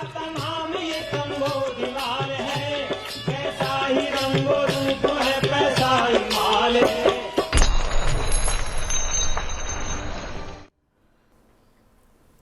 का नाम ये कंबोजलाल है, कैसा ही रंगो रूप है पैसा ही माल है।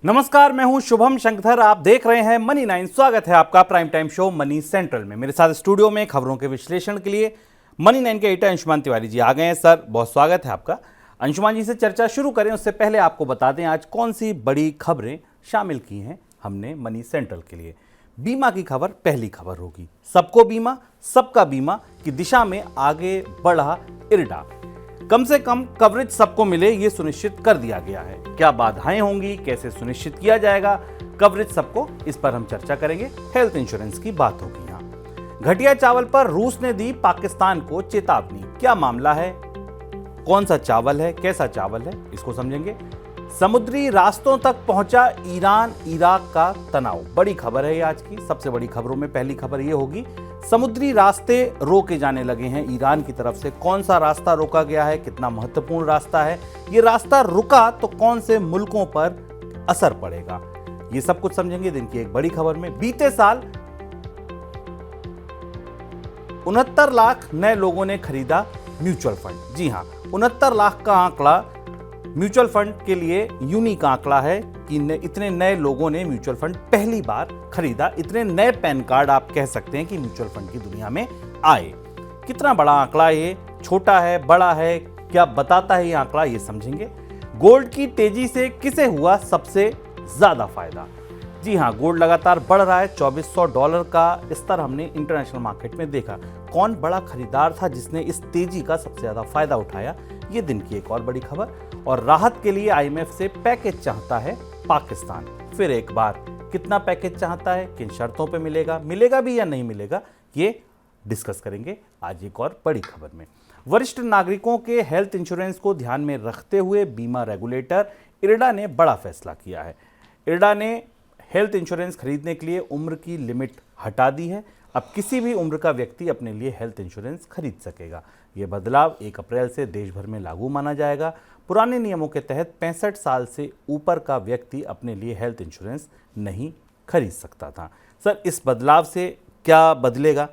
नमस्कार, मैं हूं शुभम शंकर। आप देख रहे हैं मनी 9। स्वागत है आपका prime time show money central में। मेरे साथ स्टूडियो में खबरों के विश्लेषण के लिए मनी 9 के एडिटर अंशुमान तिवारी जी आ गए हैं। सर, बहुत स्वागत है आपका। अंशुमान जी से चर्चा शुरू करें उससे पहले आपको बता दें आज कौन सी बड़ी खबरें शामिल की हैं हमने मनी सेंट्रल के लिए। बीमा की खबर पहली खबर होगी। सबको बीमा, सबका बीमा की दिशा में आगे बढ़ा इरडा। कम से कम कवरेज सबको मिले, ये सुनिश्चित कर दिया गया है। क्या बाधाएं होंगी, कैसे सुनिश्चित किया जाएगा कवरेज सबको, इस पर हम चर्चा करेंगे। हेल्थ इंश्योरेंस की बात होगी यहाँ। घटिया चावल पर रूस ने दी पाकिस्तान को चेतावनी। क्या मामला है, कौन सा चावल है, कैसा चावल है, इसको समझेंगे। समुद्री रास्तों तक पहुंचा ईरान इराक का तनाव। बड़ी खबर है ये आज की। सबसे बड़ी खबरों में पहली खबर ये होगी, समुद्री रास्ते रोके जाने लगे हैं ईरान की तरफ से। कौन सा रास्ता रोका गया है, कितना महत्वपूर्ण रास्ता है, ये रास्ता रुका तो कौन से मुल्कों पर असर पड़ेगा, ये सब कुछ समझेंगे दिन की एक बड़ी खबर में। बीते साल 69 लाख नए लोगों ने खरीदा म्यूचुअल फंड। जी हां, 69 लाख का आंकड़ा म्यूचुअल फंड के लिए यूनिक आंकड़ा है कि इतने नए लोगों ने म्यूचुअल फंड पहली बार खरीदा। इतने नए पैन कार्ड आप कह सकते हैं कि म्यूचुअल फंड की दुनिया में आए। कितना बड़ा आंकड़ा है ये, छोटा है, बड़ा है, क्या बताता है ये आंकड़ा, ये समझेंगे। गोल्ड की तेजी से किसे हुआ सबसे ज्यादा फायदा। जी हां, गोल्ड लगातार बढ़ रहा है। $2400 का स्तर हमने इंटरनेशनल मार्केट में देखा। कौन बड़ा खरीदार था जिसने इस तेजी का सबसे ज्यादा फायदा उठाया, ये दिन की एक और बड़ी खबर। और राहत के लिए आईएमएफ से पैकेज चाहता है पाकिस्तान। फिर एक बार कितना पैकेज चाहता है, किन शर्तों पे मिलेगा, मिलेगा भी या नहीं मिलेगा, ये डिस्कस करेंगे आज एक और बड़ी खबर में। वरिष्ठ नागरिकों के हेल्थ इंश्योरेंस को ध्यान में रखते हुए बीमा रेगुलेटर इरडा ने बड़ा फैसला किया है। इरडा ने हेल्थ इंश्योरेंस खरीदने के लिए उम्र की लिमिट हटा दी है। अब किसी भी उम्र का व्यक्ति अपने लिए हेल्थ इंश्योरेंस खरीद सकेगा। यह बदलाव 1 अप्रैल से देश भर में लागू माना जाएगा। पुराने नियमों के तहत 65 साल से ऊपर का व्यक्ति अपने लिए हेल्थ इंश्योरेंस नहीं खरीद सकता था। सर, इस बदलाव से क्या बदलेगा?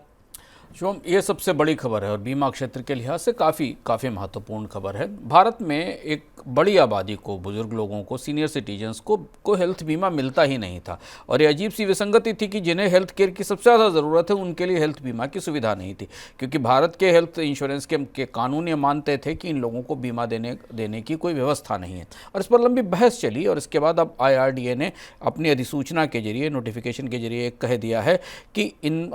शुभम, ये सबसे बड़ी खबर है और बीमा क्षेत्र के लिहाज से काफ़ी महत्वपूर्ण खबर है। भारत में एक बड़ी आबादी को, बुजुर्ग लोगों को, सीनियर सिटीजन्स को हेल्थ बीमा मिलता ही नहीं था। और ये अजीब सी विसंगति थी कि जिन्हें हेल्थ केयर की सबसे ज़्यादा ज़रूरत है उनके लिए हेल्थ बीमा की सुविधा नहीं थी, क्योंकि भारत के हेल्थ इंश्योरेंस के कानून ये मानते थे कि इन लोगों को बीमा देने की कोई व्यवस्था नहीं है। और इस पर लंबी बहस चली और इसके बाद अब IRDA ने अपनी अधिसूचना के जरिए, नोटिफिकेशन के जरिए कह दिया है कि इन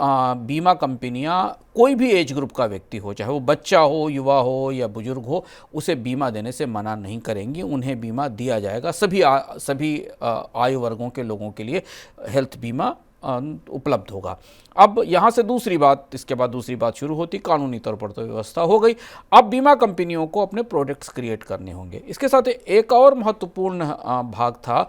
बीमा कंपनियाँ कोई भी एज ग्रुप का व्यक्ति हो, चाहे वो बच्चा हो, युवा हो या बुजुर्ग हो, उसे बीमा देने से मना नहीं करेंगी। उन्हें बीमा दिया जाएगा। सभी आयु वर्गों के लोगों के लिए हेल्थ बीमा उपलब्ध होगा। अब यहाँ से इसके बाद दूसरी बात शुरू होती। कानूनी तौर पर तो व्यवस्था हो गई, अब बीमा कंपनियों को अपने प्रोडक्ट्स क्रिएट करने होंगे। इसके साथ एक और महत्वपूर्ण भाग था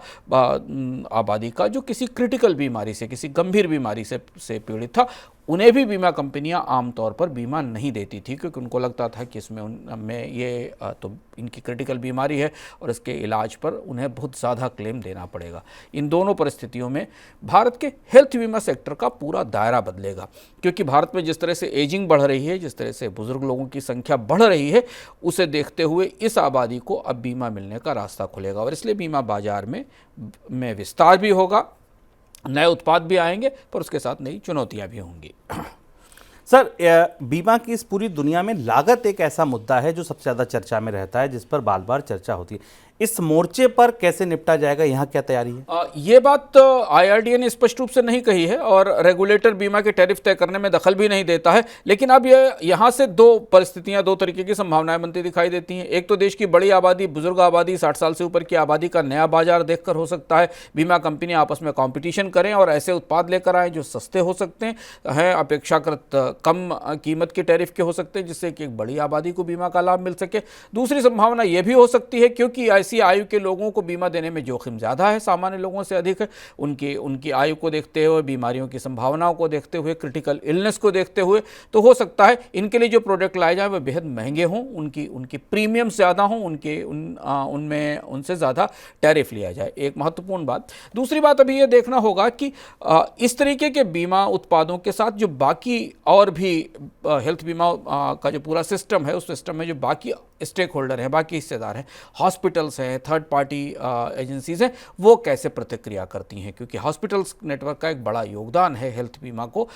आबादी का, जो किसी क्रिटिकल बीमारी से, किसी गंभीर बीमारी से पीड़ित था। उन्हें भी बीमा कंपनियां आमतौर पर बीमा नहीं देती थी, क्योंकि उनको लगता था कि इसमें ये तो इनकी क्रिटिकल बीमारी है और इसके इलाज पर उन्हें बहुत ज़्यादा क्लेम देना पड़ेगा। इन दोनों परिस्थितियों में भारत के हेल्थ बीमा सेक्टर का पूरा दायरा बदलेगा, क्योंकि भारत में जिस तरह से एजिंग बढ़ रही है, जिस तरह से बुजुर्ग लोगों की संख्या बढ़ रही है, उसे देखते हुए इस आबादी को अब बीमा मिलने का रास्ता खुलेगा। और इसलिए बीमा बाजार में विस्तार भी होगा, नए उत्पाद भी आएंगे, पर उसके साथ नई चुनौतियां भी होंगी। सर, बीमा की इस पूरी दुनिया में लागत एक ऐसा मुद्दा है जो सबसे ज़्यादा चर्चा में रहता है, जिस पर बार बार चर्चा होती है। इस मोर्चे पर कैसे निपटा जाएगा, यहाँ क्या तैयारी है? ये बात तो IRDA ने स्पष्ट रूप से नहीं कही है और रेगुलेटर बीमा के टैरिफ तय करने में दखल भी नहीं देता है। लेकिन अब यहाँ से दो परिस्थितियाँ, दो तरीके की संभावनाएं बनती दिखाई देती हैं। एक तो देश की बड़ी आबादी, बुजुर्ग आबादी, 60 साल से ऊपर की आबादी का नया बाजार देखकर हो सकता है बीमा कंपनियां आपस में कंपटीशन करें और ऐसे उत्पाद लेकर आएँ जो सस्ते हो सकते हैं, अपेक्षाकृत कम कीमत के टैरिफ के हो सकते हैं, जिससे कि एक बड़ी आबादी को बीमा का लाभ मिल सके। दूसरी संभावना यह भी हो सकती है, क्योंकि ऐसी आयु के लोगों को बीमा देने में जोखिम ज़्यादा है, सामान्य लोगों से अधिक है। उनकी आयु को देखते हुए, बीमारियों की संभावनाओं को देखते हुए, क्रिटिकल इलनेस को देखते हुए, तो हो सकता है इनके लिए जो प्रोडक्ट लाए जाए वे बेहद महंगे हों, उनकी प्रीमियम ज़्यादा हों, उनमें उनसे ज़्यादा टैरिफ लिया जाए। एक महत्वपूर्ण बात। दूसरी बात अभी ये देखना होगा कि इस तरीके के बीमा उत्पादों के साथ जो बाकी और भी हेल्थ बीमा का जो पूरा सिस्टम है, उस सिस्टम में जो बाकी स्टेक होल्डर हैं, बाकी हिस्सेदार हैं, हॉस्पिटल्स हैं, थर्ड पार्टी एजेंसीज हैं, वो कैसे प्रतिक्रिया करती हैं, क्योंकि हॉस्पिटल्स नेटवर्क का एक बड़ा योगदान है हेल्थ बीमा को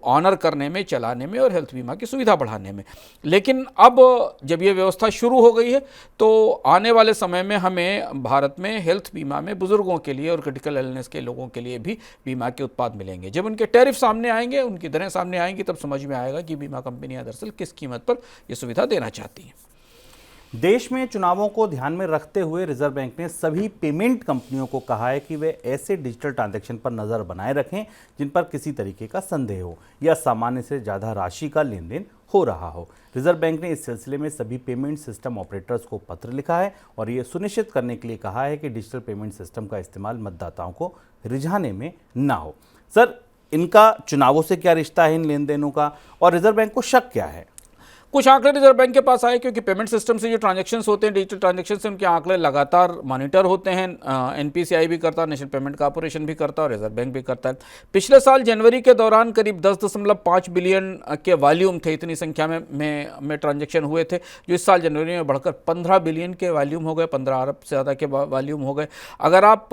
ऑनर करने में, चलाने में और हेल्थ बीमा की सुविधा बढ़ाने में। लेकिन अब जब ये व्यवस्था शुरू हो गई है तो आने वाले समय में हमें भारत में हेल्थ बीमा में बुजुर्गों के लिए और क्रिटिकल इलनेस के लोगों के लिए भी बीमा के उत्पाद मिलेंगे। जब उनके टैरिफ सामने आएंगे, उनकी दरें सामने आएंगी, तब समझ में आएगा कि बीमा कंपनियां दरअसल किस कीमत पर यह सुविधा देना चाहती हैं। देश में चुनावों को ध्यान में रखते हुए रिजर्व बैंक ने सभी पेमेंट कंपनियों को कहा है कि वे ऐसे डिजिटल ट्रांजैक्शन पर नजर बनाए रखें जिन पर किसी तरीके का संदेह हो या सामान्य से ज़्यादा राशि का लेन देन हो रहा हो। रिजर्व बैंक ने इस सिलसिले में सभी पेमेंट सिस्टम ऑपरेटर्स को पत्र लिखा है और ये सुनिश्चित करने के लिए कहा है कि डिजिटल पेमेंट सिस्टम का इस्तेमाल मतदाताओं को रिझाने में ना हो। सर, इनका चुनावों से क्या रिश्ता है इन लेन देनों का, और रिजर्व बैंक को शक क्या है? कुछ आंकड़े रिजर्व बैंक के पास आए, क्योंकि पेमेंट सिस्टम से जो ट्रांजैक्शंस होते हैं, डिजिटल ट्रांजैक्शन से उनके आंकड़े लगातार मॉनिटर होते हैं। एनपीसीआई भी करता है, नेशनल पेमेंट कॉर्पोरेशन भी करता है और रिजर्व बैंक भी करता है। पिछले साल जनवरी के दौरान करीब 10.5 बिलियन के वॉल्यूम थे, इतनी संख्या में ट्रांजैक्शन हुए थे, जो इस साल जनवरी में बढ़कर 15 बिलियन के वॉल्यूम हो गए, 15 अरब से ज़्यादा के वॉल्यूम हो गए। अगर आप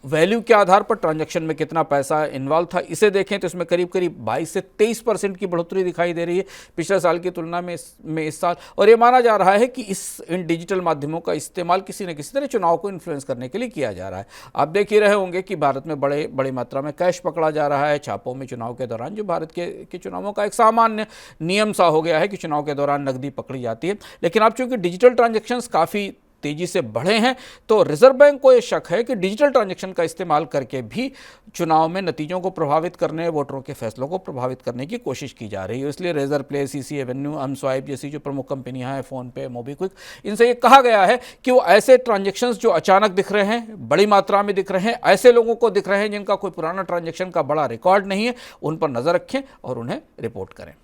वैल्यू के आधार पर ट्रांजैक्शन में कितना पैसा इन्वॉल्व था इसे देखें तो इसमें करीब 22 से 23% की बढ़ोतरी दिखाई दे रही है पिछले साल की तुलना में इस साल। और ये माना जा रहा है कि इन डिजिटल माध्यमों का इस्तेमाल किसी न किसी तरह चुनाव को इन्फ्लुएंस करने के लिए किया जा रहा है। आप देख ही रहे होंगे कि भारत में बड़ी मात्रा में कैश पकड़ा जा रहा है छापों में चुनाव के दौरान, जो भारत के चुनावों का एक सामान्य नियम सा हो गया है कि चुनाव के दौरान नकदी पकड़ी जाती है। लेकिन अब चूंकि डिजिटल ट्रांजैक्शंस काफ़ी तेजी से बढ़े हैं, तो रिजर्व बैंक को यह शक है कि डिजिटल ट्रांजैक्शन का इस्तेमाल करके भी चुनाव में नतीजों को प्रभावित करने, वोटरों के फैसलों को प्रभावित करने की कोशिश की जा रही है। इसलिए Razorpay, CCAvenue, mSwipe जैसी जो प्रमुख कंपनियां हैं, फोन पे, मोबीक्विक, इनसे ये कहा गया है कि वो ऐसे ट्रांजैक्शंस जो अचानक दिख रहे हैं, बड़ी मात्रा में दिख रहे हैं, ऐसे लोगों को दिख रहे हैं जिनका कोई पुराना ट्रांजैक्शन का बड़ा रिकॉर्ड नहीं है, उन पर नजर रखें और उन्हें रिपोर्ट करें।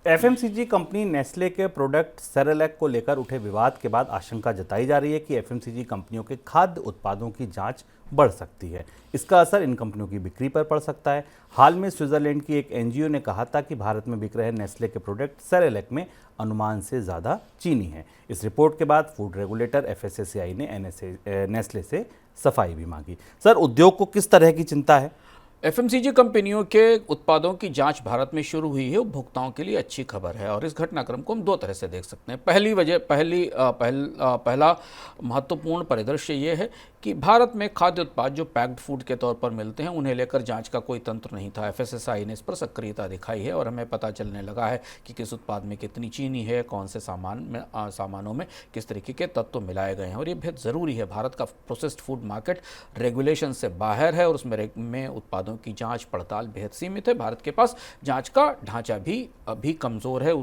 एफएमसीजी कंपनी नेस्ले के प्रोडक्ट सेरेलैक को लेकर उठे विवाद के बाद आशंका जताई जा रही है कि एफएमसीजी कंपनियों के खाद्य उत्पादों की जांच बढ़ सकती है। इसका असर इन कंपनियों की बिक्री पर पड़ सकता है। हाल में स्विट्जरलैंड की एक एनजीओ ने कहा था कि भारत में बिक रहे नेस्ले के प्रोडक्ट सेरेलैक में अनुमान से ज़्यादा चीनी है। इस रिपोर्ट के बाद फूड रेगुलेटर एफएसएसएआई ने नेस्ले से सफाई भी मांगी। सर, उद्योग को किस तरह की चिंता है? एफएमसीजी कंपनियों के उत्पादों की जांच भारत में शुरू हुई है, उपभोक्ताओं के लिए अच्छी खबर है। और इस घटनाक्रम को हम दो तरह से देख सकते हैं। पहला महत्वपूर्ण परिदृश्य ये है कि भारत में खाद्य उत्पाद जो पैक्ड फूड के तौर पर मिलते हैं, उन्हें लेकर जांच का कोई तंत्र नहीं था। एफएसएसएआई ने इस पर सक्रियता दिखाई है और हमें पता चलने लगा है कि किस उत्पाद में कितनी चीनी है, कौन से सामानों में किस तरीके के तत्व मिलाए गए हैं। और ये बेहद ज़रूरी है। भारत का प्रोसेस्ड फूड मार्केट रेगुलेशन से बाहर है और उसमें उत्पादों की जांच पड़ताल बेहद सीमित है। भारत के पास जांच का ढांचा भी अभी कमज़ोर है,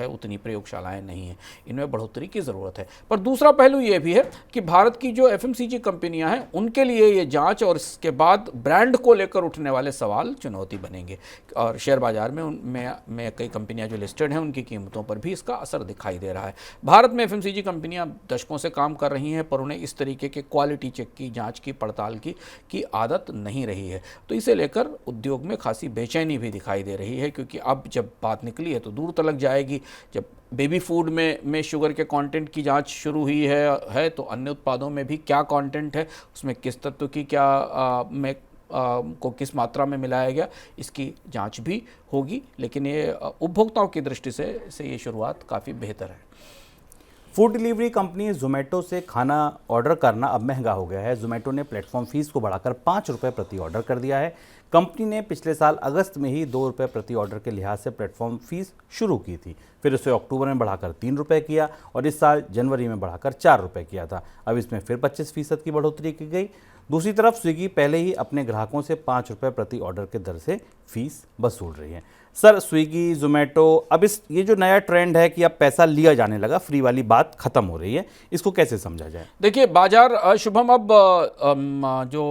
उतनी प्रयोगशालाएं नहीं हैं। इनमें बढ़ोतरी की ज़रूरत है। पर दूसरा पहलू ये भी है कि भारत की जो एफएमसीजी कंपनियां हैं, उनके लिए ये जांच और इसके बाद ब्रांड को लेकर उठने वाले सवाल चुनौती बनेंगे। और शेयर बाजार में कई कंपनियां जो लिस्टेड हैं, उनकी कीमतों पर भी इसका असर दिखाई दे रहा है। भारत में एफएमसीजी कंपनियां दशकों से काम कर रही हैं, पर उन्हें इस तरीके के क्वालिटी चेक की, जाँच की, पड़ताल की आदत नहीं रही है। तो इसे लेकर उद्योग में खासी बेचैनी भी दिखाई दे रही है, क्योंकि अब जब बात निकली है तो दूर तक जाएगी। जब बेबी फूड में शुगर के कंटेंट की जांच शुरू हुई है तो अन्य उत्पादों में भी क्या कंटेंट है, उसमें किस तत्व की को किस मात्रा में मिलाया गया, इसकी जांच भी होगी। लेकिन ये उपभोक्ताओं की दृष्टि से ये शुरुआत काफ़ी बेहतर है। फूड डिलीवरी कंपनी जोमेटो से खाना ऑर्डर करना अब महंगा हो गया है। जोमेटो ने प्लेटफॉर्म फीस को बढ़ाकर 5 रुपये प्रति ऑर्डर कर दिया है। कंपनी ने पिछले साल अगस्त में ही 2 रुपये प्रति ऑर्डर के लिहाज से प्लेटफॉर्म फीस शुरू की थी, फिर उसे अक्टूबर में बढ़ाकर 3 रुपये किया और इस साल जनवरी में बढ़ाकर 4 रुपये किया था। अब इसमें फिर 25% की बढ़ोतरी की गई। दूसरी तरफ स्विगी पहले ही अपने ग्राहकों से 5 रुपये प्रति ऑर्डर के दर से फीस वसूल रही है। सर स्विगी जोमेटो अब ये जो नया ट्रेंड है कि अब पैसा लिया जाने लगा, फ्री वाली बात खत्म हो रही है, इसको कैसे समझा जाए? देखिए बाजार शुभम अब जो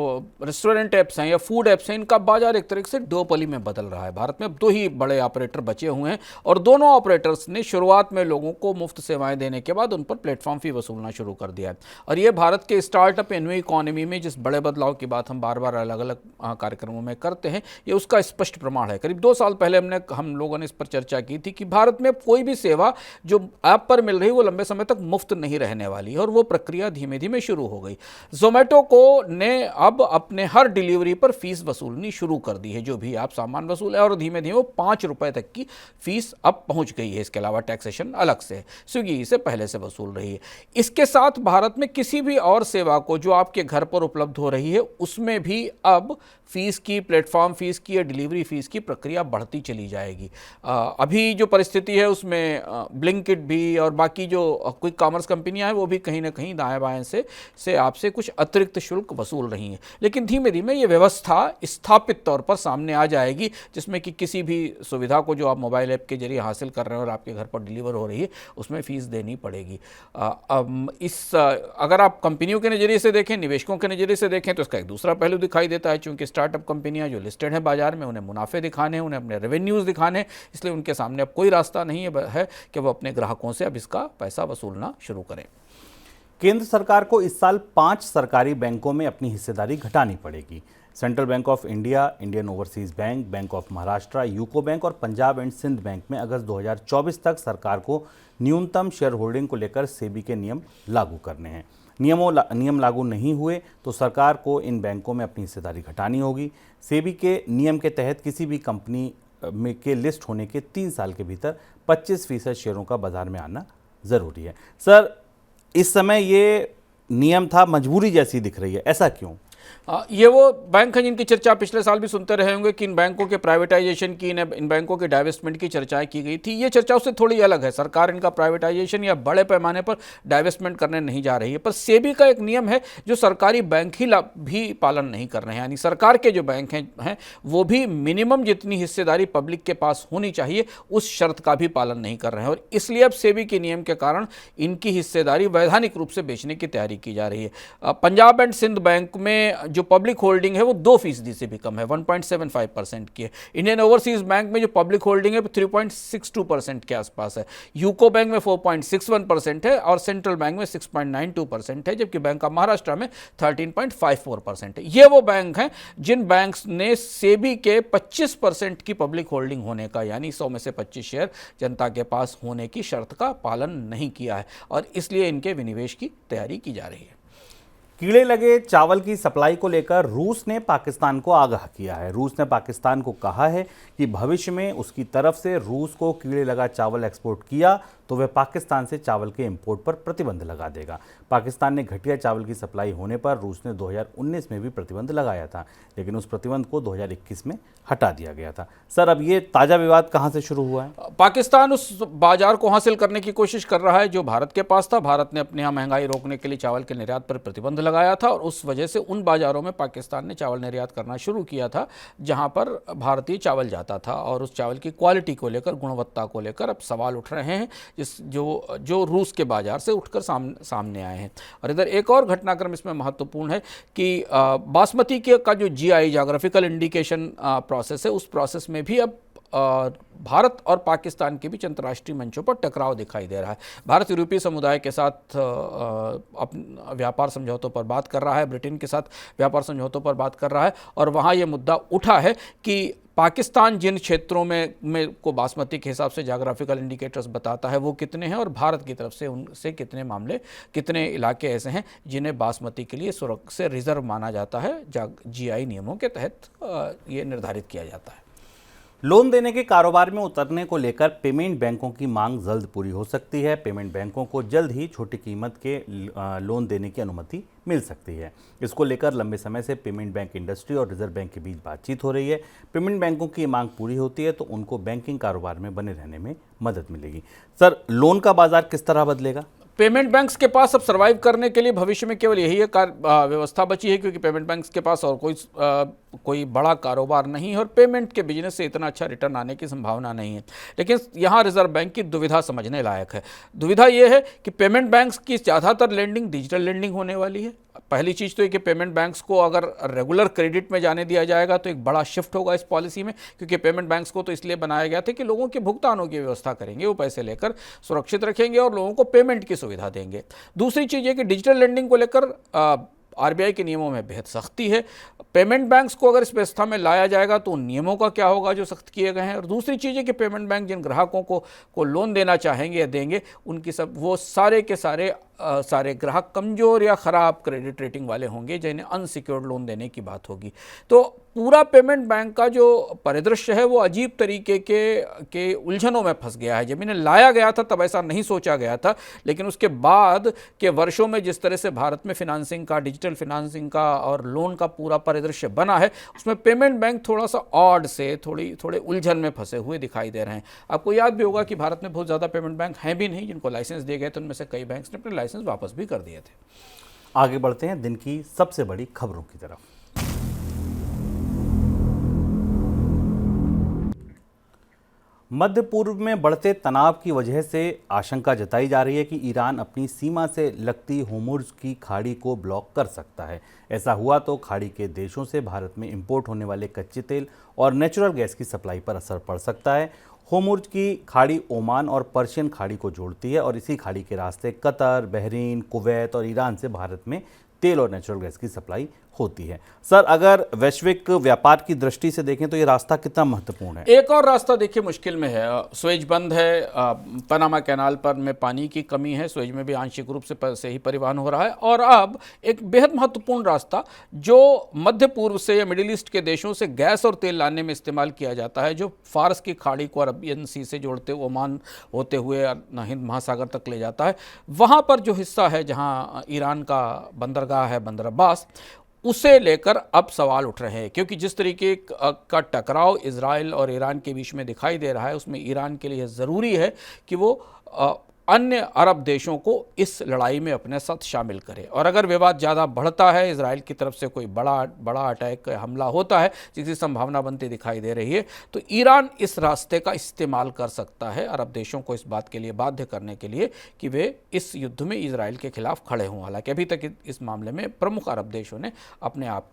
रेस्टोरेंट ऐप्स हैं या फूड ऐप्स हैं, इनका बाजार एक तरीके से डुओपोली में बदल रहा है। भारत में अब दो ही बड़े ऑपरेटर बचे हुए हैं और दोनों ऑपरेटर्स ने शुरुआत में लोगों को मुफ्त सेवाएं देने के बाद उन पर प्लेटफॉर्म फी वसूलना शुरू कर दिया है। और ये भारत के स्टार्टअप न्यू इकोनॉमी में जिस बड़े बदलाव की बात हम बार बार अलग अलग कार्यक्रमों में करते हैं, ये उसका स्पष्ट प्रमाण है। करीब 2 साल पहले हम लोगों ने इस पर चर्चा की थी कि भारत में कोई भी सेवा जो ऐप पर मिल रही वो लंबे समय तक मुफ्त नहीं रहने वाली है, और वो प्रक्रिया धीमे धीमे शुरू हो गई। जोमेटो को ने अब अपने हर डिलीवरी पर फीस वसूलनी शुरू कर दी है, जो भी आप सामान वसूल है, और धीमे धीमे वो 5 रुपए तक की फीस अब पहुंच गई है। इसके अलावा टैक्सेशन अलग से है, स्विगी इसे पहले से वसूल रही है। इसके साथ भारत में किसी भी और सेवा को जो आपके घर पर उपलब्ध हो रही है उसमें भी अब फीस की, प्लेटफॉर्म फीस की या डिलीवरी फीस की प्रक्रिया बढ़ती चली जाएगी। अभी जो परिस्थिति है उसमें ब्लिंकिट भी और बाकी जो क्विक कॉमर्स कंपनियां हैं वो भी कहीं ना कहीं दाएं बाएं से आपसे कुछ अतिरिक्त शुल्क वसूल रही हैं। लेकिन धीमे धीमे ये व्यवस्था स्थापित तौर पर सामने आ जाएगी, जिसमें कि किसी भी सुविधा को जो आप मोबाइल ऐप के जरिए हासिल कर रहे हैं और आपके घर पर डिलीवर हो रही है उसमें फीस देनी पड़ेगी। अगर आप कंपनियों के नज़रिए से देखें, निवेशकों के नज़रिए से देखें, तो इसका एक दूसरा पहलू दिखाई देता है। चूंकि स्टार्टअप कंपनियां जो लिस्टेड हैं बाजार में, उन्हें मुनाफे दिखाने, उन्हें अपने रेवेन्यूज़ दिखाने, इसलिए उनके सामने अब कोई रास्ता नहीं है कि वो अपने ग्राहकों से अब इसका पैसा वसूलना शुरू करें। केंद्र सरकार को इस साल 5 सरकारी बैंकों में अपनी हिस्सेदारी घटानी पड़ेगी। Central bank of India, Indian overseas bank, bank of Maharashtra, UCO bank और पंजाब एंड सिंध बैंक में अगस्त 2024 तक सरकार को न्यूनतम शेयर होल्डिंग को लेकर सेबी के नियम लागू करने हैं। नियम लागू नहीं हुए तो सरकार को इन बैंकों में अपनी हिस्सेदारी घटानी होगी। सेबी के नियम के तहत किसी भी कंपनी में के लिस्ट होने के 3 साल के भीतर 25% शेयरों का बाजार में आना ज़रूरी है। सर इस समय ये नियम था, मजबूरी जैसी दिख रही है, ऐसा क्यों? ये वो बैंक हैं जिनकी चर्चा पिछले साल भी सुनते रहे होंगे कि इन बैंकों के प्राइवेटाइजेशन की, इन बैंकों के डाइवेस्टमेंट की चर्चाएं की गई थी। ये चर्चा उससे थोड़ी अलग है। सरकार इनका प्राइवेटाइजेशन या बड़े पैमाने पर डाइवेस्टमेंट करने नहीं जा रही है, पर सेबी का एक नियम है जो सरकारी बैंक ही भी पालन नहीं कर रहे हैं। यानी सरकार के जो बैंक हैं वो भी मिनिमम जितनी हिस्सेदारी पब्लिक के पास होनी चाहिए उस शर्त का भी पालन नहीं कर रहे हैं, और इसलिए अब सेबी के नियम के कारण इनकी हिस्सेदारी वैधानिक रूप से बेचने की तैयारी की जा रही है। पंजाब एंड सिंध बैंक में जो पब्लिक होल्डिंग है वो 2% से भी कम है, 1.75% की है। इंडियन ओवरसीज बैंक में जो पब्लिक होल्डिंग है वो 3.62% के आसपास है। यूको बैंक में 4.61% है और सेंट्रल बैंक में 6.92% है, जबकि बैंक ऑफ महाराष्ट्र में 13.54% है। ये वो बैंक हैं जिन बैंक्स ने सेबी के 25% की पब्लिक होल्डिंग होने का, यानी 100 में से 25 शेयर जनता के पास होने की शर्त का पालन नहीं किया है, और इसलिए इनके विनिवेश की तैयारी की जा रही है। कीड़े लगे चावल की सप्लाई को लेकर रूस ने पाकिस्तान को आगाह किया है। रूस ने पाकिस्तान को कहा है कि भविष्य में उसकी तरफ से रूस को कीड़े लगा चावल एक्सपोर्ट किया तो वह पाकिस्तान से चावल के इंपोर्ट पर प्रतिबंध लगा देगा। पाकिस्तान ने घटिया चावल की सप्लाई होने पर रूस ने 2019 में भी प्रतिबंध लगाया था, लेकिन उस प्रतिबंध को 2021 में हटा दिया गया था। सर अब ये ताज़ा विवाद कहाँ से शुरू हुआ है? पाकिस्तान उस बाजार को हासिल करने की कोशिश कर रहा है जो भारत के पास था। भारत ने अपने यहाँ महंगाई रोकने के लिए चावल के निर्यात पर प्रतिबंध लगाया था, और उस वजह से उन बाजारों में पाकिस्तान ने चावल निर्यात करना शुरू किया था जहाँ पर भारतीय चावल जाता था, और उस चावल की क्वालिटी को लेकर, गुणवत्ता को लेकर अब सवाल उठ रहे हैं जो रूस के बाजार से उठकर सामने आए हैं। और इधर एक और घटनाक्रम इसमें महत्वपूर्ण है कि बासमती का जो GI ज्योग्राफिकल इंडिकेशन प्रोसेस है, उस प्रोसेस में भी अब भारत और पाकिस्तान के बीच अंतर्राष्ट्रीय मंचों पर टकराव दिखाई दे रहा है। भारत यूरोपीय समुदाय के साथ व्यापार समझौतों पर बात कर रहा है, ब्रिटेन के साथ व्यापार समझौतों पर बात कर रहा है, और वहाँ ये मुद्दा उठा है कि पाकिस्तान जिन क्षेत्रों में को बासमती के हिसाब से ज्योग्राफिकल इंडिकेटर्स बताता है वो कितने हैं, और भारत की तरफ से उनसे कितने इलाके ऐसे हैं जिन्हें बासमती के लिए सुरक्षा से रिजर्व माना जाता है। GI नियमों के तहत ये निर्धारित किया जाता है। लोन देने के कारोबार में उतरने को लेकर पेमेंट बैंकों की मांग जल्द पूरी हो सकती है। पेमेंट बैंकों को जल्द ही छोटी कीमत के लोन देने की अनुमति मिल सकती है। इसको लेकर लंबे समय से पेमेंट बैंक इंडस्ट्री और रिजर्व बैंक के बीच बातचीत हो रही है। पेमेंट बैंकों की मांग पूरी होती है तो उनको बैंकिंग कारोबार में बने रहने में मदद मिलेगी। सर लोन का बाजार किस तरह बदलेगा? पेमेंट बैंक्स के पास अब सर्वाइव करने के लिए भविष्य में केवल यही व्यवस्था बची है, क्योंकि पेमेंट बैंक्स के पास और कोई कोई बड़ा कारोबार नहीं है और पेमेंट के बिजनेस से इतना अच्छा रिटर्न आने की संभावना नहीं है। लेकिन यहाँ रिजर्व बैंक की दुविधा समझने लायक है। दुविधा ये है कि पेमेंट बैंक्स की ज़्यादातर लेंडिंग डिजिटल लेंडिंग होने वाली है। पहली चीज़ तो ये कि पेमेंट बैंक्स को अगर रेगुलर क्रेडिट में जाने दिया जाएगा तो एक बड़ा शिफ्ट होगा इस पॉलिसी में, क्योंकि पेमेंट बैंक्स को तो इसलिए बनाया गया था कि लोगों के भुगतानों की व्यवस्था करेंगे, वो पैसे लेकर सुरक्षित रखेंगे और लोगों को पेमेंट की सुविधा देंगे। दूसरी चीज़ ये कि डिजिटल लेंडिंग को लेकर आरबीआई के नियमों में बेहद सख्ती है। पेमेंट बैंक्स को अगर इस व्यवस्था में लाया जाएगा तो उन नियमों का क्या होगा जो सख्त किए गए हैं। और दूसरी चीज़ है कि पेमेंट बैंक जिन ग्राहकों को लोन देना चाहेंगे या देंगे, उनकी सब वो सारे के सारे ग्राहक कमज़ोर या ख़राब क्रेडिट रेटिंग वाले होंगे, जिन्हें अनसिक्योर्ड लोन देने की बात होगी। तो पूरा पेमेंट बैंक का जो परिदृश्य है वो अजीब तरीके के उलझनों में फंस गया है। जब इन्हें लाया गया था तब ऐसा नहीं सोचा गया था, लेकिन उसके बाद के वर्षों में जिस तरह से भारत में फिनांसिंग का, डिजिटल फिनांसिंग का और लोन का पूरा परिदृश्य बना है, उसमें पेमेंट बैंक थोड़ा सा ऑड से थोड़े उलझन में फंसे हुए दिखाई दे रहे हैं। आपको याद भी होगा कि भारत में बहुत ज़्यादा पेमेंट बैंक हैं भी नहीं, जिनको लाइसेंस दिए गए थे उनमें से कई बैंक्स ने अपने लाइसेंस वापस भी कर दिए थे। आगे बढ़ते हैं दिन की सबसे बड़ी खबरों की तरफ। मध्य पूर्व में बढ़ते तनाव की वजह से आशंका जताई जा रही है कि ईरान अपनी सीमा से लगती होर्मुज़ की खाड़ी को ब्लॉक कर सकता है। ऐसा हुआ तो खाड़ी के देशों से भारत में इंपोर्ट होने वाले कच्चे तेल और नेचुरल गैस की सप्लाई पर असर पड़ सकता है। होर्मुज़ की खाड़ी ओमान और पर्शियन खाड़ी को जोड़ती है और इसी खाड़ी के रास्ते कतर, बहरीन, कुवैत और ईरान से भारत में तेल और नेचुरल गैस की सप्लाई होती है। सर, अगर वैश्विक व्यापार की दृष्टि से देखें तो ये रास्ता कितना महत्वपूर्ण है? एक और रास्ता देखिए मुश्किल में है। स्वेज बंद है, पनामा कैनाल पर में पानी की कमी है, स्वेज में भी आंशिक रूप से ही परिवहन हो रहा है। और अब एक बेहद महत्वपूर्ण रास्ता जो मध्य पूर्व से या मिडिल ईस्ट के देशों से गैस और तेल लाने में इस्तेमाल किया जाता है, जो फारस की खाड़ी को अरबियन सी से जोड़ते ओमान होते हुए हिंद महासागर तक ले जाता है, वहाँ पर जो हिस्सा है जहाँ ईरान का बंदरगाह है, बंदर अब्बास, उसे लेकर अब सवाल उठ रहे हैं। क्योंकि जिस तरीके का टकराव इजराइल और ईरान के बीच में दिखाई दे रहा है, उसमें ईरान के लिए ज़रूरी है कि वो अन्य अरब देशों को इस लड़ाई में अपने साथ शामिल करे। और अगर विवाद ज़्यादा बढ़ता है, इजराइल की तरफ से कोई बड़ा अटैक हमला होता है, जिसकी संभावना बनती दिखाई दे रही है, तो ईरान इस रास्ते का इस्तेमाल कर सकता है अरब देशों को इस बात के लिए बाध्य करने के लिए कि वे इस युद्ध में इजराइल के खिलाफ खड़े हों। हालांकि अभी तक इस मामले में प्रमुख अरब देशों ने अपने आप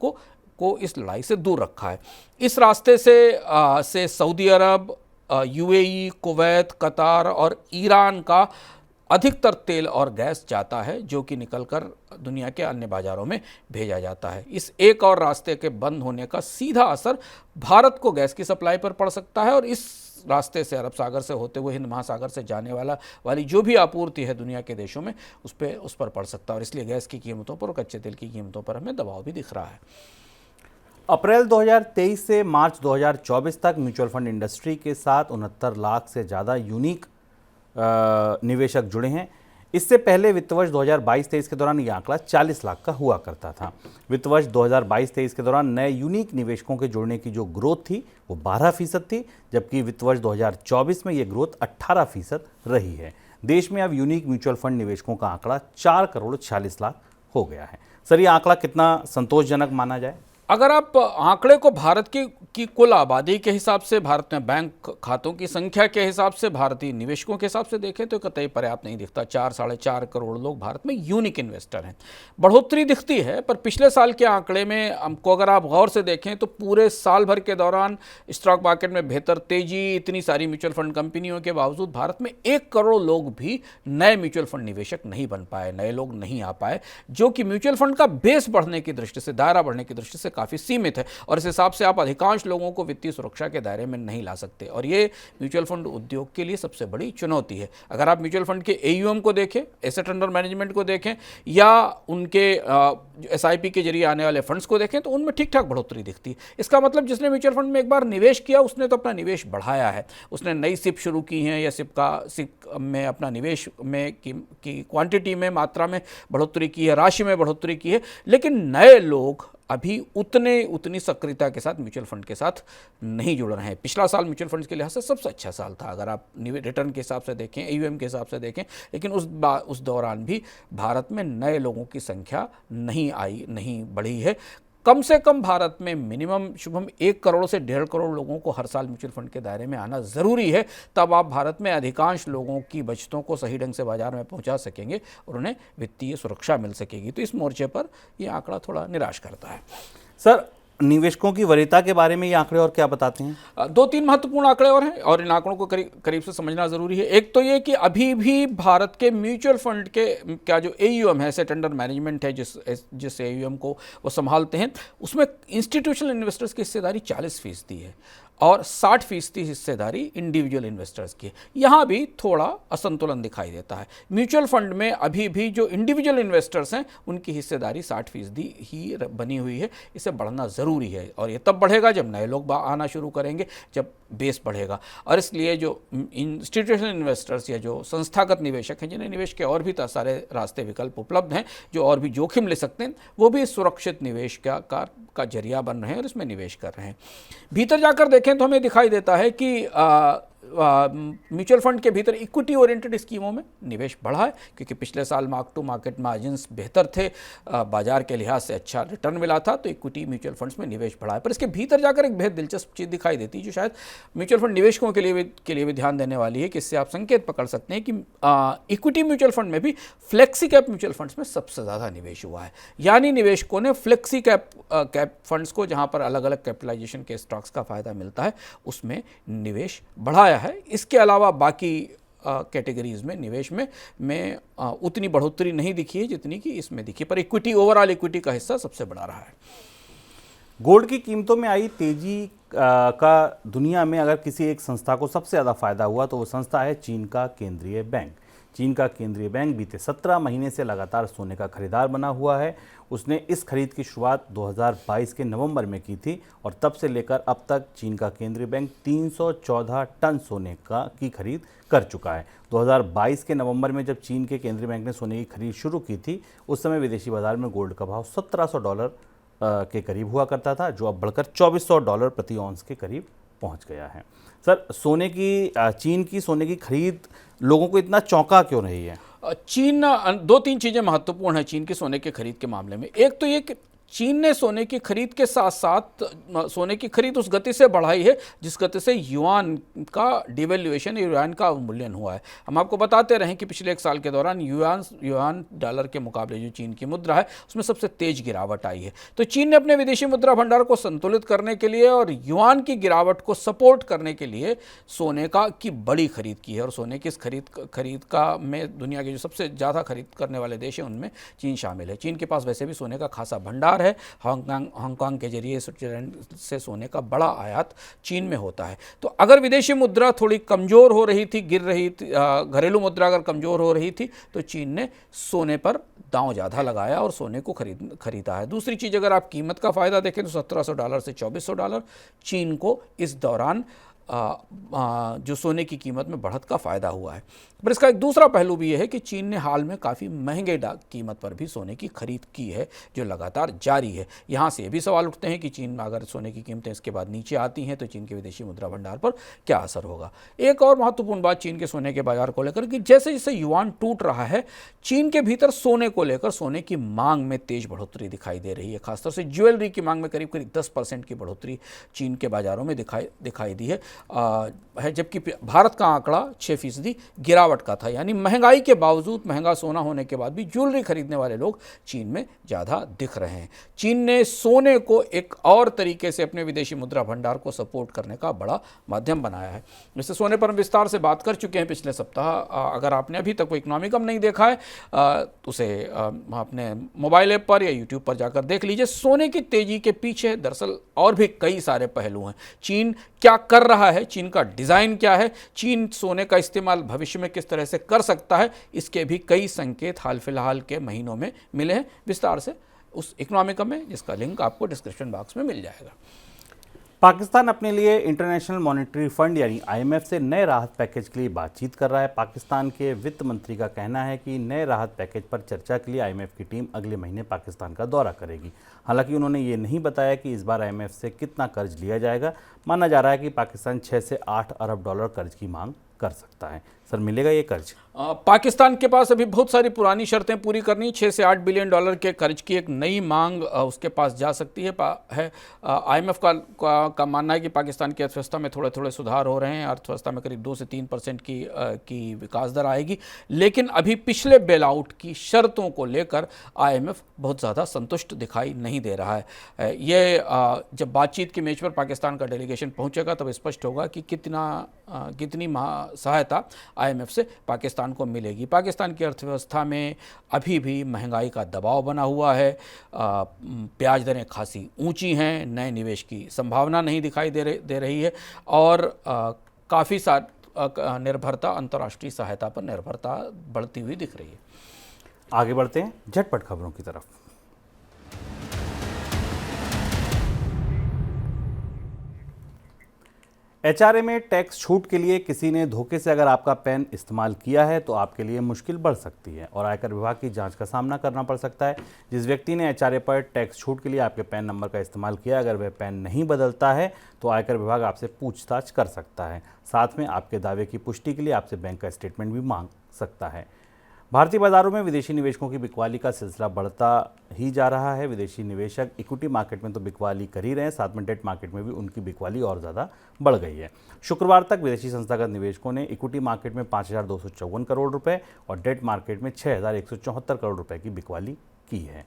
को इस लड़ाई से दूर रखा है। इस रास्ते से सऊदी अरब, यूएई, कुवैत, कतार और ईरान का अधिकतर तेल और गैस जाता है, जो कि निकलकर दुनिया के अन्य बाज़ारों में भेजा जाता है। इस एक और रास्ते के बंद होने का सीधा असर भारत को गैस की सप्लाई पर पड़ सकता है और इस रास्ते से, अरब सागर से होते हुए हिंद महासागर से जाने वाली जो भी आपूर्ति है दुनिया के देशों में, उस पर पड़ सकता है। और इसलिए गैस की कीमतों पर और कच्चे तेल की कीमतों पर हमें दबाव भी दिख रहा है। अप्रैल 2023 से मार्च 2024 तक म्यूचुअल फंड इंडस्ट्री के साथ 69 लाख से ज़्यादा यूनिक निवेशक जुड़े हैं। इससे पहले वित्त वर्ष 2022-23 के दौरान यह आंकड़ा 40 लाख का हुआ करता था। वित्त वर्ष 2022-23 के दौरान नए यूनिक निवेशकों के जुड़ने की जो ग्रोथ थी वो 12% थी, जबकि वित्त वर्ष 2024 में ये ग्रोथ 18% रही है। देश में अब यूनिक म्यूचुअल फंड निवेशकों का आंकड़ा 4 करोड़ 46 लाख हो गया है। सर, ये आंकड़ा कितना संतोषजनक माना जाए? अगर आप आंकड़े को भारत की कुल आबादी के हिसाब से, भारत में बैंक खातों की संख्या के हिसाब से, भारतीय निवेशकों के हिसाब से देखें तो कतई पर्याप्त नहीं दिखता। 4-4.5 करोड़ लोग भारत में यूनिक इन्वेस्टर हैं। बढ़ोतरी दिखती है, पर पिछले साल के आंकड़े में हमको अगर आप गौर से देखें तो पूरे साल भर के दौरान स्टॉक मार्केट में बेहतर तेजी, इतनी सारी म्यूचुअल फंड कंपनियों के बावजूद भारत में 1 करोड़ लोग भी नए म्यूचुअल फंड निवेशक नहीं बन पाए, नए लोग नहीं आ पाए, जो कि म्यूचुअल फंड का बेस बढ़ने की दृष्टि से, दायरा बढ़ने की दृष्टि से काफ़ी सीमित है। और इस हिसाब से आप अधिकांश लोगों को वित्तीय सुरक्षा के दायरे में नहीं ला सकते और ये म्यूचुअल फंड उद्योग के लिए सबसे बड़ी चुनौती है। अगर आप म्यूचुअल फंड के AUM को देखें, एसेट अंडर मैनेजमेंट को देखें, या उनके SIP के जरिए आने वाले फंड्स को देखें, तो उनमें ठीक ठाक बढ़ोतरी दिखती है। इसका मतलब जिसने म्यूचुअल फंड में एक बार निवेश किया, उसने तो अपना निवेश बढ़ाया है, उसने नई सिप शुरू की है या सिप में अपना निवेश में की क्वांटिटी में, मात्रा में बढ़ोतरी की है, राशि में बढ़ोतरी की है। लेकिन नए लोग अभी उतनी सक्रियता के साथ म्यूचुअल फंड के साथ नहीं जुड़ रहे हैं। पिछला साल म्यूचुअल फंड के लिहाज से सबसे अच्छा साल था, अगर आप रिटर्न के हिसाब से देखें, AUM के हिसाब से देखें, लेकिन उस दौरान भी भारत में नए लोगों की संख्या नहीं बढ़ी है। कम से कम भारत में मिनिमम शुभम 1 करोड़ से 1.5 करोड़ लोगों को हर साल म्यूचुअल फंड के दायरे में आना ज़रूरी है। तब आप भारत में अधिकांश लोगों की बचतों को सही ढंग से बाजार में पहुंचा सकेंगे और उन्हें वित्तीय सुरक्षा मिल सकेगी। तो इस मोर्चे पर यह आंकड़ा थोड़ा निराश करता है। सर, निवेशकों की वरीयता के बारे में ये आंकड़े और क्या बताते हैं? 2-3 महत्वपूर्ण आंकड़े और हैं और इन आंकड़ों को करीब से समझना जरूरी है। एक तो ये कि अभी भी भारत के म्यूचुअल फंड के क्या जो AUM है, एसेट अंडर मैनेजमेंट है, जिस AUM को वो संभालते हैं, उसमें इंस्टीट्यूशनल इन्वेस्टर्स की हिस्सेदारी 40% है और 60% हिस्सेदारी इंडिविजुअल इन्वेस्टर्स की। यहाँ भी थोड़ा असंतुलन दिखाई देता है। म्यूचुअल फंड में अभी भी जो इंडिविजुअल इन्वेस्टर्स हैं उनकी हिस्सेदारी 60% ही बनी हुई है। इसे बढ़ना ज़रूरी है और ये तब बढ़ेगा जब नए लोग आना शुरू करेंगे, जब बेस बढ़ेगा। और इसलिए जो इंस्टीट्यूशनल इन्वेस्टर्स या जो संस्थागत निवेशक हैं, जिन्हें निवेश के और भी सारे रास्ते विकल्प उपलब्ध हैं, जो और भी जोखिम ले सकते हैं, वो भी सुरक्षित निवेश का जरिया बन रहे हैं और इसमें निवेश कर रहे हैं। भीतर जाकर देखें तो हमें दिखाई देता है कि म्यूचुअल फंड के भीतर इक्विटी ओरिएंटेड स्कीमों में निवेश बढ़ा है, क्योंकि पिछले साल मार्क टू मार्केट मार्जिन्स बेहतर थे, बाजार के लिहाज से अच्छा रिटर्न मिला था, तो इक्विटी म्यूचुअल फंड्स में निवेश बढ़ा है। पर इसके भीतर जाकर एक बेहद दिलचस्प चीज़ दिखाई देती है, जो शायद म्यूचुअल फंड निवेशकों के लिए भी ध्यान देने वाली है, कि इससे आप संकेत पकड़ सकते हैं कि इक्विटी म्यूचुअल फंड में भी फ्लेक्सी कैप म्यूचुअल फंड्स में सबसे ज़्यादा निवेश हुआ है। यानी निवेशकों ने फ्लेक्सी कैप फंड्स को, जहाँ पर अलग अलग कैपिटलाइजेशन के स्टॉक्स का फायदा मिलता है, उसमें निवेश बढ़ाया है। इसके अलावा बाकी कैटेगरीज में निवेश में उतनी बढ़ोतरी नहीं दिखी है जितनी कि इसमें दिखी, पर इक्विटी, ओवरऑल इक्विटी का हिस्सा सबसे बड़ा रहा है। गोल्ड की कीमतों में आई तेजी का दुनिया में अगर किसी एक संस्था को सबसे ज़्यादा फायदा हुआ तो वो संस्था है चीन का केंद्रीय बैंक। चीन का केंद्रीय बैंक बीते 17 महीने से लगातार सोने का खरीदार बना हुआ है। उसने इस खरीद की शुरुआत 2022 के नवंबर में की थी और तब से लेकर अब तक चीन का केंद्रीय बैंक 314 टन सोने की खरीद कर चुका है। 2022 के नवंबर में जब चीन के केंद्रीय बैंक ने सोने की खरीद शुरू की थी, उस समय विदेशी बाजार में गोल्ड का भाव $1700 के करीब हुआ करता था, जो अब बढ़कर $2400 प्रति औंस के करीब पहुंच गया है। सर, चीन की सोने की खरीद लोगों को इतना चौंका क्यों रही है? चीन, 2-3 चीज़ें महत्वपूर्ण हैं चीन की सोने की खरीद के मामले में। एक तो ये कि चीन ने सोने की खरीद के साथ साथ सोने की खरीद उस गति से बढ़ाई है जिस गति से युआन का डिवेल्युएशन, युआन का अवमूल्यन हुआ है। हम आपको बताते रहें कि पिछले 1 साल के दौरान युआन डॉलर के मुकाबले जो चीन की मुद्रा है उसमें सबसे तेज गिरावट आई है। तो चीन ने अपने विदेशी मुद्रा भंडार को संतुलित करने के लिए और युआन की गिरावट को सपोर्ट करने के लिए सोने की बड़ी खरीद की है। और सोने की इस खरीद का में दुनिया के जो सबसे ज़्यादा खरीद करने वाले देश हैं उनमें चीन शामिल है। चीन के पास वैसे भी सोने का खासा भंडार है। हांगकांग के जरिए स्विट्जरलैंड से सोने का बड़ा आयात चीन में होता है। तो अगर विदेशी मुद्रा थोड़ी कमज़ोर हो रही थी, गिर रही थी, घरेलू मुद्रा अगर कमज़ोर हो रही थी, तो चीन ने सोने पर दांव ज़्यादा लगाया और सोने को खरीदा है। दूसरी चीज़, अगर आप कीमत का फ़ायदा देखें तो $1700 से $2400 चीन को इस दौरान जो सोने की कीमत में बढ़त का फ़ायदा हुआ है। पर इसका एक दूसरा पहलू भी यह है कि चीन ने हाल में काफ़ी महंगे कीमत पर भी सोने की खरीद की है, जो लगातार जारी है। यहाँ से ये भी सवाल उठते हैं कि चीन में अगर सोने की कीमतें इसके बाद नीचे आती हैं तो चीन के विदेशी मुद्रा भंडार पर क्या असर होगा। एक और महत्वपूर्ण बात चीन के सोने के बाजार को लेकर कि जैसे जैसे युआन टूट रहा है, चीन के भीतर सोने को लेकर सोने की मांग में तेज बढ़ोतरी दिखाई दे रही है। खासतौर से ज्वेलरी की मांग में करीब 10% की बढ़ोतरी चीन के बाजारों में दिखाई दी है, जबकि भारत का आंकड़ा 6% गिरावट का था। यानी महंगाई के बावजूद, महंगा सोना होने के बाद भी ज्वेलरी खरीदने वाले लोग चीन में ज़्यादा दिख रहे हैं। चीन ने सोने को एक और तरीके से अपने विदेशी मुद्रा भंडार को सपोर्ट करने का बड़ा माध्यम बनाया है। जैसे सोने पर हम विस्तार से बात कर चुके हैं पिछले सप्ताह। अगर आपने अभी तक कोई इकोनॉमिकम नहीं देखा है तो उसे अपने मोबाइल ऐप पर या यूट्यूब पर जाकर देख लीजिए। सोने की तेजी के पीछे दरअसल और भी कई सारे पहलू हैं। चीन क्या कर रहा है, चीन का डिज़ाइन क्या है, चीन सोने का इस्तेमाल भविष्य में किस तरह से कर सकता है, इसके भी कई संकेत हाल फिलहाल के महीनों में मिले हैं। विस्तार से उस इकोनॉमिकम में, जिसका लिंक आपको डिस्क्रिप्शन बॉक्स में मिल जाएगा। पाकिस्तान अपने लिए इंटरनेशनल मॉनेटरी फंड यानी IMF से नए राहत पैकेज के लिए बातचीत कर रहा है। पाकिस्तान के वित्त मंत्री का कहना है कि नए राहत पैकेज पर चर्चा के लिए IMF की टीम अगले महीने पाकिस्तान का दौरा करेगी। हालांकि उन्होंने ये नहीं बताया कि इस बार IMF से कितना कर्ज लिया जाएगा। माना जा रहा है कि पाकिस्तान 6 से 8 अरब डॉलर कर्ज की मांग कर सकता है। सर, मिलेगा ये कर्ज? पाकिस्तान के पास अभी बहुत सारी पुरानी शर्तें पूरी करनी, 6 से 8 बिलियन डॉलर के कर्ज की एक नई मांग उसके पास जा सकती है। IMF का मानना है कि पाकिस्तान की अर्थव्यवस्था में थोड़े थोड़े सुधार हो रहे हैं, अर्थव्यवस्था में करीब 2 से 3% की विकास दर आएगी, लेकिन अभी पिछले बेल आउट की शर्तों को लेकर IMF बहुत ज़्यादा संतुष्ट दिखाई नहीं दे रहा है। ये जब बातचीत की मेज पर पाकिस्तान का डेलीगेशन पहुंचेगा तब स्पष्ट होगा कि कितनी सहायता IMF से पाकिस्तान को मिलेगी। पाकिस्तान की अर्थव्यवस्था में अभी भी महंगाई का दबाव बना हुआ है, ब्याज दरें खासी ऊंची हैं, नए निवेश की संभावना नहीं दिखाई दे रही है और काफ़ी निर्भरता, अंतर्राष्ट्रीय सहायता पर निर्भरता बढ़ती हुई दिख रही है। आगे बढ़ते हैं झटपट खबरों की तरफ। HRA में टैक्स छूट के लिए किसी ने धोखे से अगर आपका पैन इस्तेमाल किया है तो आपके लिए मुश्किल बढ़ सकती है और आयकर विभाग की जांच का सामना करना पड़ सकता है। जिस व्यक्ति ने HRA पर टैक्स छूट के लिए आपके पैन नंबर का इस्तेमाल किया, अगर वह पैन नहीं बदलता है तो आयकर विभाग आपसे पूछताछ कर सकता है। साथ में आपके दावे की पुष्टि के लिए आपसे बैंक का स्टेटमेंट भी मांग सकता है। भारतीय बाजारों में विदेशी निवेशकों की बिकवाली का सिलसिला बढ़ता ही जा रहा है। विदेशी निवेशक इक्विटी मार्केट में तो बिकवाली कर ही रहे हैं, साथ में डेट मार्केट में भी उनकी बिकवाली और ज़्यादा बढ़ गई है। शुक्रवार तक विदेशी संस्थागत निवेशकों ने इक्विटी मार्केट में 5,254 करोड़ रुपए और डेट मार्केट में 6,174 करोड़ रुपए की बिकवाली की है।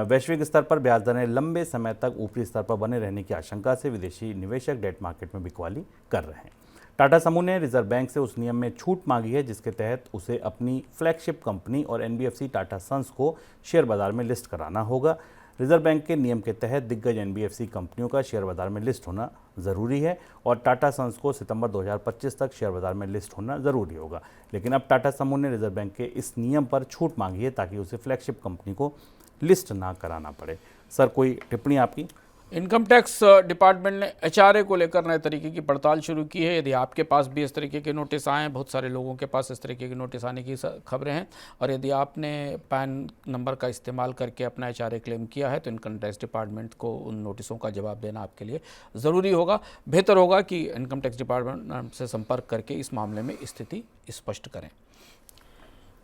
वैश्विक स्तर पर ब्याज दरें लंबे समय तक ऊपरी स्तर पर बने रहने की आशंका से विदेशी निवेशक डेट मार्केट में बिकवाली कर रहे हैं। टाटा समूह ने रिजर्व बैंक से उस नियम में छूट मांगी है जिसके तहत उसे अपनी फ्लैगशिप कंपनी और NBFC टाटा सन्स को शेयर बाजार में लिस्ट कराना होगा। रिजर्व बैंक के नियम के तहत दिग्गज NBFC कंपनियों का शेयर बाजार में लिस्ट होना ज़रूरी है और टाटा सन्स को सितंबर 2025 तक शेयर बाजार में लिस्ट होना ज़रूरी होगा। लेकिन अब टाटा समूह ने रिजर्व बैंक के इस नियम पर छूट मांगी है ताकि उसे फ्लैगशिप कंपनी को लिस्ट ना कराना पड़े। सर, कोई टिप्पणी आपकी? इनकम टैक्स डिपार्टमेंट ने HRA को लेकर नए तरीके की पड़ताल शुरू की है। यदि आपके पास भी इस तरीके के नोटिस आए हैं, बहुत सारे लोगों के पास इस तरीके के नोटिस आने की खबरें हैं, और यदि आपने पैन नंबर का इस्तेमाल करके अपना HRA क्लेम किया है तो इनकम टैक्स डिपार्टमेंट को उन नोटिसों का जवाब देना आपके लिए ज़रूरी होगा। बेहतर होगा कि इनकम टैक्स डिपार्टमेंट से संपर्क करके इस मामले में स्थिति स्पष्ट करें।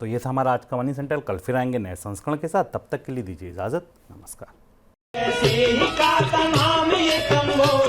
तो ये था हमारा आज का मनी सेंट्रल। कल फिर आएंगे नए संस्करण के साथ, तब तक के लिए दीजिए इजाज़त। नमस्कार। ऐसे ही का तमाम ये संभोग